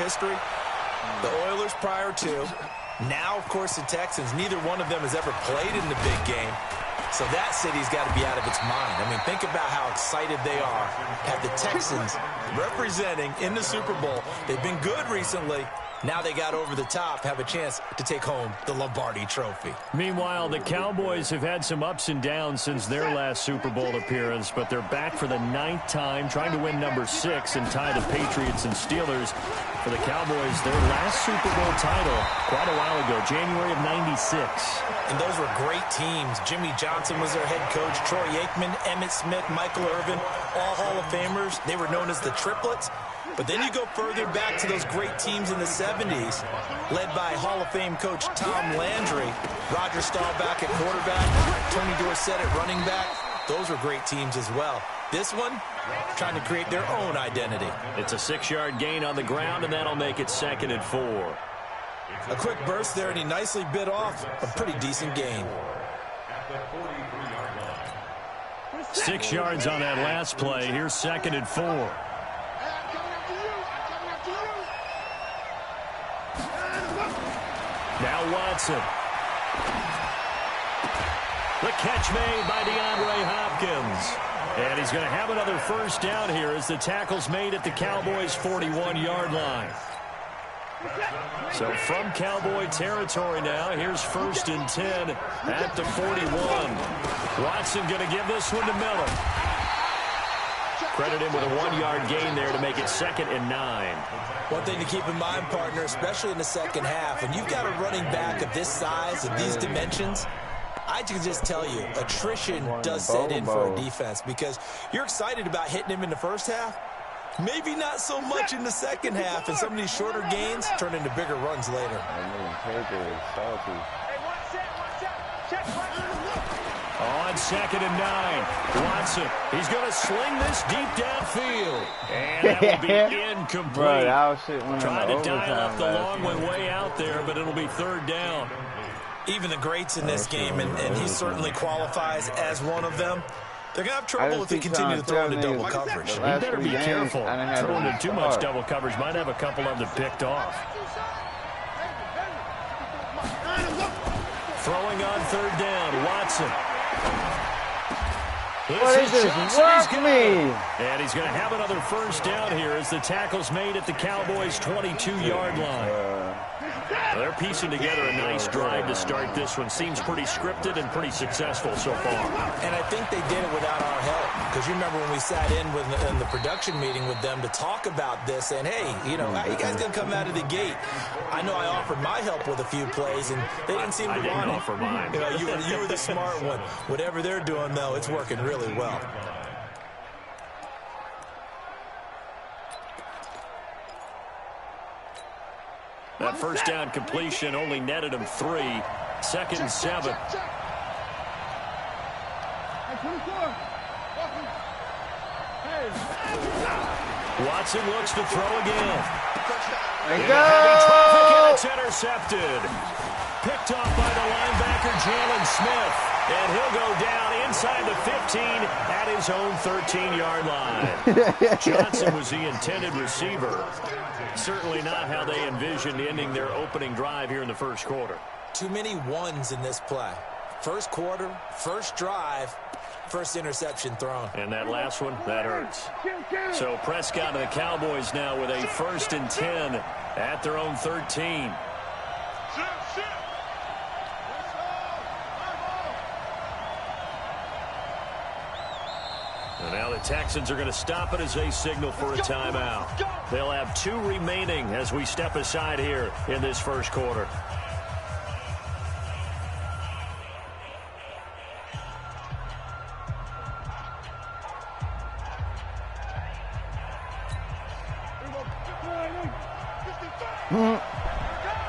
history. The Oilers prior to. Now, of course, the Texans. Neither one of them has ever played in the big game. So that city's got to be out of its mind. I mean, think about how excited they are. Have the Texans representing in the Super Bowl. They've been good recently. Now they got over the top, have a chance to take home the Lombardi Trophy. Meanwhile, the Cowboys have had some ups and downs since their last Super Bowl appearance, but they're back for the 9th time, trying to win number 6 and tie the Patriots and Steelers. For the Cowboys, their last Super Bowl title quite a while ago, January of '96. And those were great teams. Jimmy Johnson was their head coach. Troy Aikman, Emmitt Smith, Michael Irvin, all Hall of Famers. They were known as the Triplets. But then you go further back to those great teams in the 70s, led by Hall of Fame coach Tom Landry, Roger Staubach at quarterback, Tony Dorsett at running back. Those were great teams as well. This one, trying to create their own identity. It's a 6-yard gain on the ground, and that'll make it 2nd and 4. A quick burst there, and he nicely bit off a pretty decent gain. 6 yards on that last play. Here's 2nd and 4. Now Watson. The catch made by DeAndre Hopkins. And he's going to have another first down here as the tackle's made at the Cowboys' 41-yard line. So from Cowboy territory now, here's 1st and 10 at the 41. Watson going to give this one to Miller. Credit him with a 1-yard gain there to make it 2nd and 9. One thing to keep in mind, partner, especially in the second half, when you've got a running back of this size, of these dimensions, I can just tell you, attrition does set in for a defense because you're excited about hitting him in the first half. Maybe not so much in the second half, and some of these shorter gains turn into bigger runs later. On 2nd and 9, Watson. He's going to sling this deep downfield. And that will be incomplete. Bro, trying to dial up the long one way out there, but it'll be 3rd down. Even the greats in this game, and he certainly qualifies as one of them, they're going to have trouble if they continue to throw into double coverage. He better be careful. Throwing into too much double coverage might have a couple of them picked off. Throwing on 3rd down, Watson. What is this? Work me! And he's going to have another first down here as the tackle's made at the Cowboys' 22-yard line. They're piecing together a nice drive to start this one. Seems pretty scripted and pretty successful so far. And I think they did it without our help. Because you remember when we sat in the production meeting with them to talk about this, and hey, you know, how you guys going to come out of the gate? I know I offered my help with a few plays, and they didn't seem to want it. I didn't offer mine. You know, you were the smart one. Whatever they're doing, though, it's working really well. That first down completion only netted him 3. 2nd and 7. Watson looks to throw again. There you Heavy traffic, and go! it's intercepted. Picked off by the linebacker, Jalen Smith. And he'll go down inside the 15 at his own 13-yard line. Johnson was the intended receiver. Certainly not how they envisioned ending their opening drive here in the first quarter. Too many ones in this play. First quarter, first drive, first interception thrown. And that last one, that hurts. So Prescott and the Cowboys now with a 1st and 10 at their own 13. And now the Texans are going to stop it as they signal for a timeout. They'll have 2 remaining as we step aside here in this first quarter.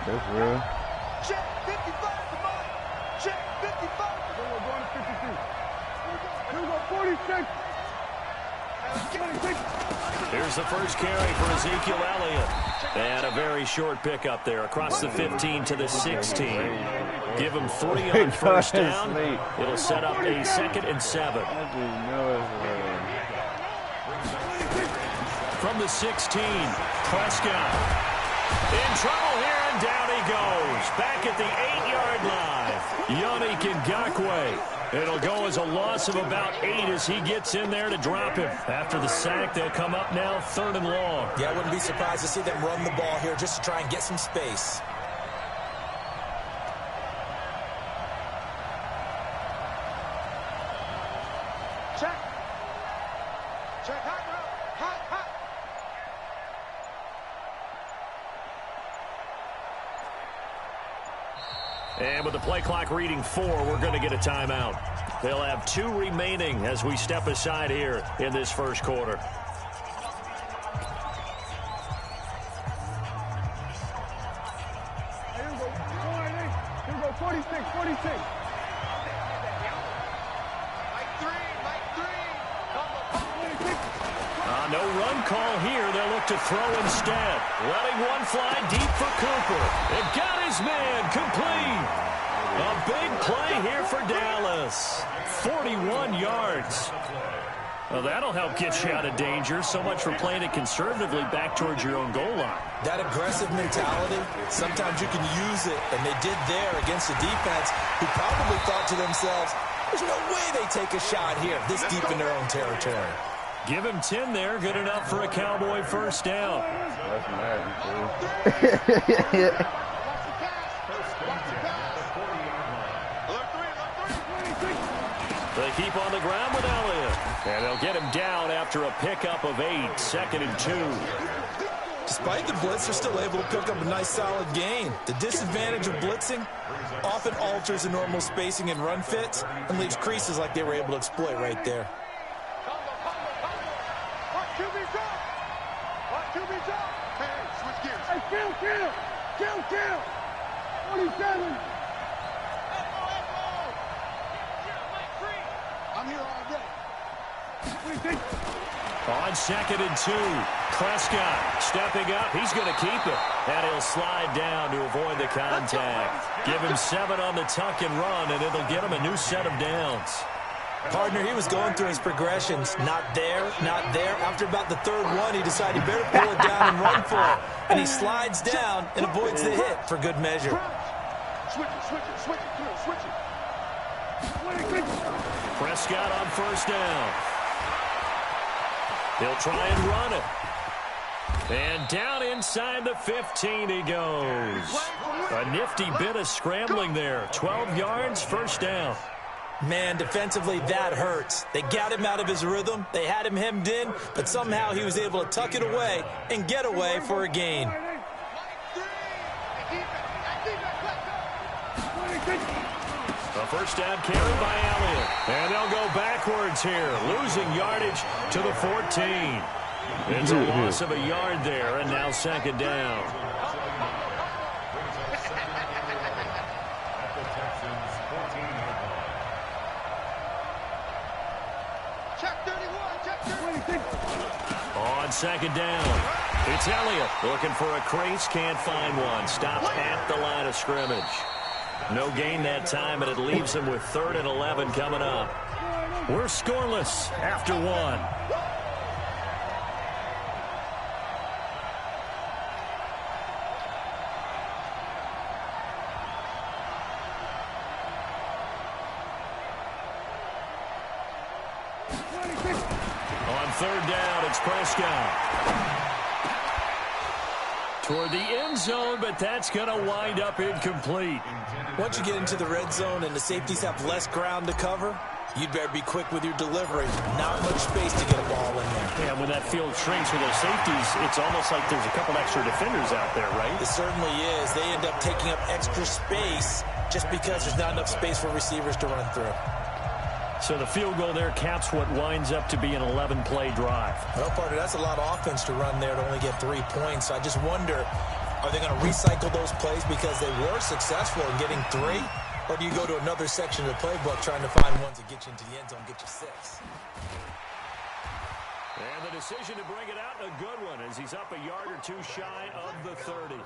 That's real. Check 55, come on. Check 55. We're going to 52. Here we go, 46. Here's the first carry for Ezekiel Elliott. And a very short pickup there across the 15 to the 16. Give him 3 on first down. It'll set up a 2nd and 7. From the 16, Prescott. In trouble here, and down he goes. Back at the 8-yard line. Yannick Ngakoue. It'll go as a loss of about 8 as he gets in there to drop him. After the sack, they'll come up now 3rd and long. Yeah, I wouldn't be surprised to see them run the ball here just to try and get some space. Check. Check. Hot, hot, hot. And with the play clock reading 4, we're going to get a timeout. They'll have 2 remaining as we step aside here in this first quarter. Here we go. Here we go. 46, 46. No run call here. They'll look to throw instead. Letting one fly deep for Cooper. It got his man complete. A big play here for Dallas. 41 yards. Well, that'll help get you out of danger. So much for playing it conservatively back towards your own goal line. That aggressive mentality, sometimes you can use it, and they did there against a defense who probably thought to themselves, there's no way they take a shot here this deep in their own territory. Give him 10 there. Good enough for a Cowboy first down. That's Madden, They keep on the ground with Elliott. And they'll get him down after a pickup of 8. 2nd and 2. Despite the blitz, they're still able to pick up a nice solid gain. The disadvantage of blitzing often alters the normal spacing and run fits and leaves creases like they were able to exploit right there. Hey, kill. 47. I'm here all day. On 2nd and 2. Prescott stepping up. He's going to keep it. And he'll slide down to avoid the contact. Give him 7 on the tuck and run, and it'll get him a new set of downs. Partner, he was going through his progressions. Not there, not there. After about the 3rd one, he decided he better pull it down and run for it. And he slides down and avoids the hit for good measure. Switch it. Prescott on first down. He'll try and run it. And down inside the 15 he goes. A nifty bit of scrambling there. 12 yards, first down. Man, defensively, that hurts. They got him out of his rhythm. They had him hemmed in, but somehow he was able to tuck it away and get away for a gain. A first down carry by Elliott. And they'll go backwards here, losing yardage to the 14. It's a loss of a yard there, and now 2nd down. On 2nd down, it's Elliott looking for a crease, can't find one. Stopped at the line of scrimmage. No gain that time, and it leaves him with 3rd and 11 coming up. We're scoreless after 1. On 3rd down, it's Prescott. Toward the end zone, but that's going to wind up incomplete. Once you get into the red zone and the safeties have less ground to cover, you'd better be quick with your delivery. Not much space to get a ball in there. Yeah, when that field shrinks with those safeties, it's almost like there's a couple extra defenders out there, right? It certainly is. They end up taking up extra space just because there's not enough space for receivers to run through. So the field goal there caps what winds up to be an 11-play drive. Well, partner, that's a lot of offense to run there to only get 3 points. So I just wonder, are they going to recycle those plays because they were successful in getting 3? Or do you go to another section of the playbook trying to find ones that get you into the end zone, get you 6? And the decision to bring it out, a good one, as he's up a yard or 2 shy of the 30.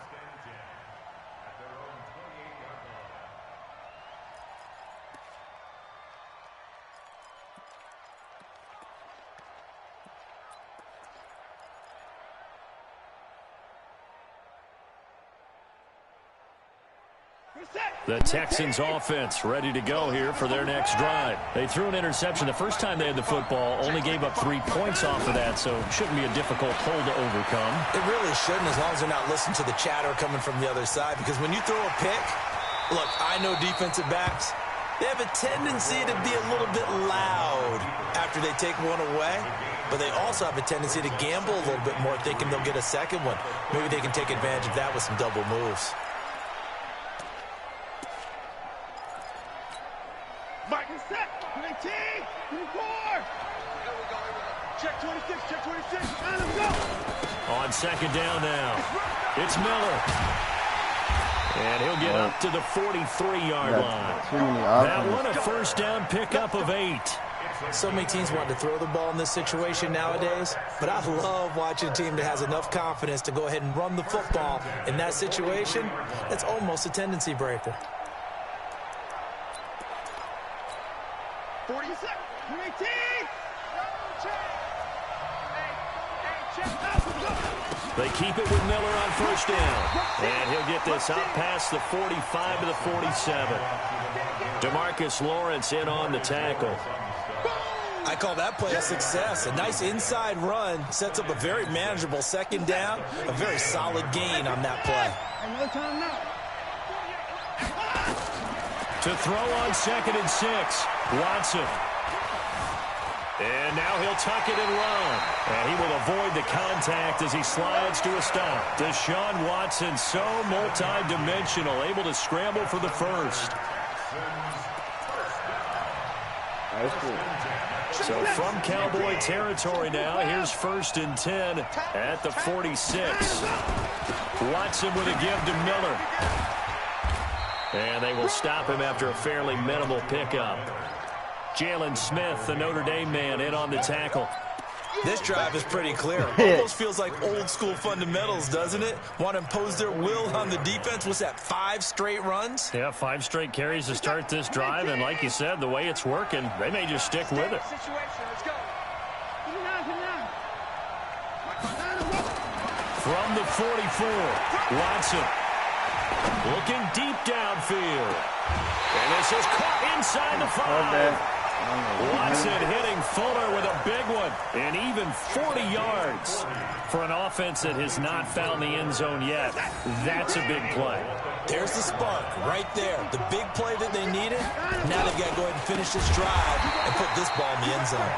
The Texans offense ready to go here for their next drive. They threw an interception the first time they had the football, only gave up 3 points off of that, so it shouldn't be a difficult hole to overcome. It really shouldn't, as long as they're not listening to the chatter coming from the other side, because when you throw a pick, look, I know defensive backs, they have a tendency to be a little bit loud after they take one away, but they also have a tendency to gamble a little bit more, thinking they'll get a second one. Maybe they can take advantage of that with some double moves. Mike is set. 19, 24. Check 26, check 26. And let's go. On second down now, it's Miller. And he'll get up to the 43-yard line. That one a first down pickup of 8. So many teams want to throw the ball in this situation nowadays, but I love watching a team that has enough confidence to go ahead and run the football. In that situation, it's almost a tendency breaker. 40 seconds. 18. They keep it with Miller on first down. And he'll get this up past the 45 to the 47. DeMarcus Lawrence in on the tackle. I call that play a success. A nice inside run sets up a very manageable second down. A very solid gain on that play. No time now. To throw on 2nd and 6, Watson. And now he'll tuck it and run. And he will avoid the contact as he slides to a stop. Deshaun Watson, so multi-dimensional, able to scramble for the first. So from Cowboy territory now, here's 1st and 10 at the 46. Watson with a give to Miller. And they will stop him after a fairly minimal pickup. Jalen Smith, the Notre Dame man, in on the tackle. This drive is pretty clear. Almost feels like old school fundamentals, doesn't it? Want to impose their will on the defense. What's that, 5 straight runs? Yeah, 5 straight carries to start this drive. And like you said, the way it's working, they may just stick with it. From the 44, Watson. Looking deep downfield. And this is caught inside the 5. Watson hitting Fuller with a big one. And even 40 yards for an offense that has not found the end zone yet. That's a big play. There's the spark right there. The big play that they needed. Now they've got to go ahead and finish this drive and put this ball in the end zone.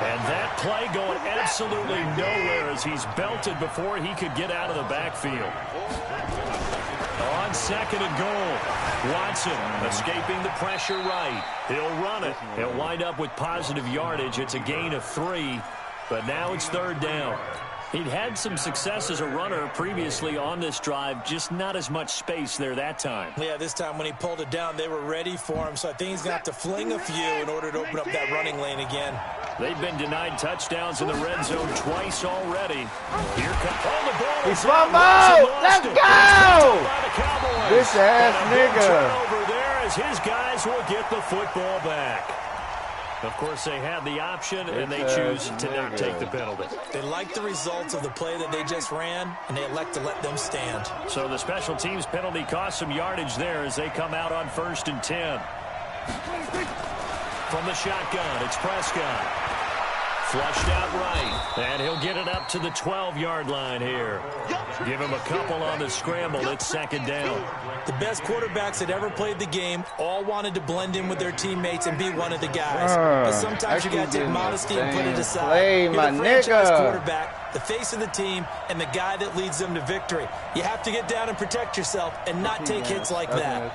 And that play going absolutely nowhere as he's belted before he could get out of the backfield. On 2nd and goal, Watson escaping the pressure right. He'll run it. He'll wind up with positive yardage. It's a gain of 3, but now it's 3rd down. He'd had some success as a runner previously on this drive, just not as much space there that time. Yeah, this time when he pulled it down, they were ready for him, so I think he's going to have to fling a few in order to open up that running lane again. They've been denied touchdowns in the red zone twice already. Here comes the ball. He's fumbled! Let's go! This ass nigga. Over there as his guys will get the football back. Of course, they had the option, and they choose to not take the penalty. They like the results of the play that they just ran, and they elect to let them stand. So the special teams penalty cost some yardage there as they come out on 1st and 10. From the shotgun, it's Prescott. Flushed out right, and he'll get it up to the 12-yard line here. Give him a couple on the scramble. It's 2nd down. The best quarterbacks that ever played the game all wanted to blend in with their teammates and be one of the guys. But sometimes you got to take modesty and put it aside. You're the franchise quarterback, the face of the team, and the guy that leads them to victory. You have to get down and protect yourself and not take hits like that.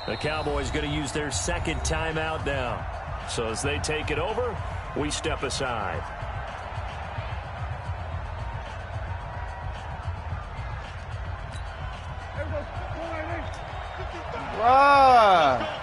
The Cowboys going to use their 2nd timeout now. So as they take it over, we step aside. Bruh.